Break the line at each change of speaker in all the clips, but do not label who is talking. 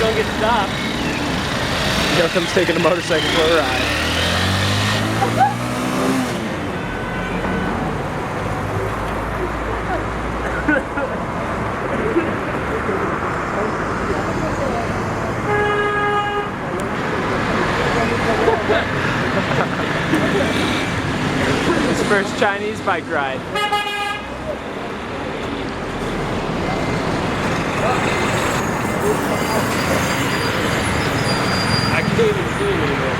don't get stopped.
Jochem's taking a motorcycle for a ride. His first Chinese bike ride.
I can't even see it anymore.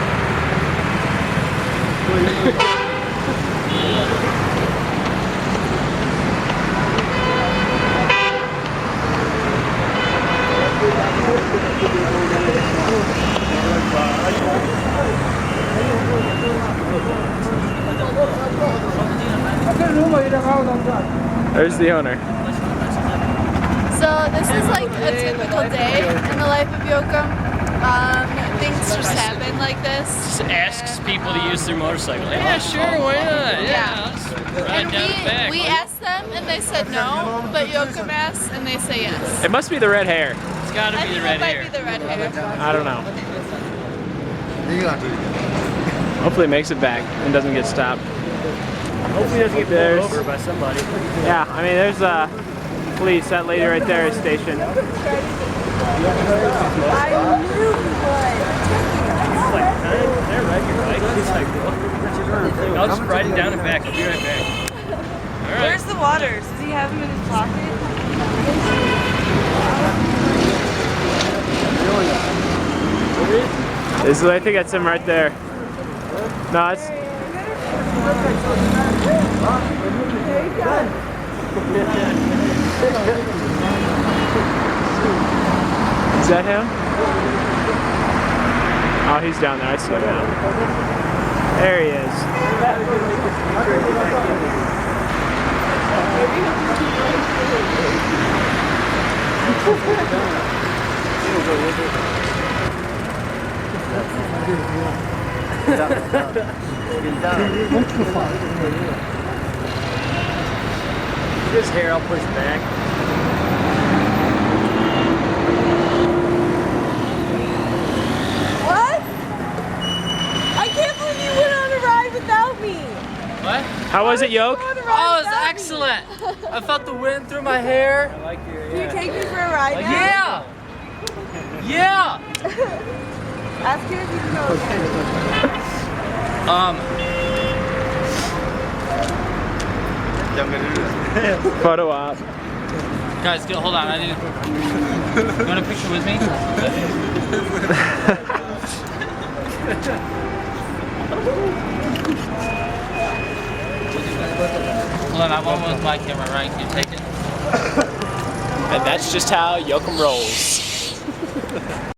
There's the owner.
So this is like a typical day in the life of Jochem. Things just happen like this.
Just asks people to use their motorcycle. Yeah, sure, why not?
Yeah.
Let's ride
And
down the back.
we asked them and they said no, but Jochem asked and they say yes.
It must be the red hair.
It's gotta
I
be the
think
red
it might
hair.
be the red hair.
I don't know. Hopefully it makes it back and doesn't get stopped.
Hopefully it doesn't get pulled over by somebody.
Yeah, I mean there's police. That lady right there is stationed.
I knew he would.
It's like, they're right, your bike. It's like, I'll just ride it down and back. I'll be right back. All right.
Where's the waters? Does he have them in his pocket?
I think that's him right there. No, it's. Is that him? Oh, he's down there. I slow down. There he is.
His hair, I'll push back.
What? I can't believe you went on a ride without me.
What?
How was it, Yoke?
On a ride
Oh, it's
without me.
excellent. I felt the wind through my hair. I like your,
Can you take me for a ride now?
Yeah. Yeah.
Ask her if you can go again.
Photo op.
Guys, hold on. I need. You want a picture with me? Hold on, I want one with my camera, right? Can you take it?
And that's just how Jochem rolls.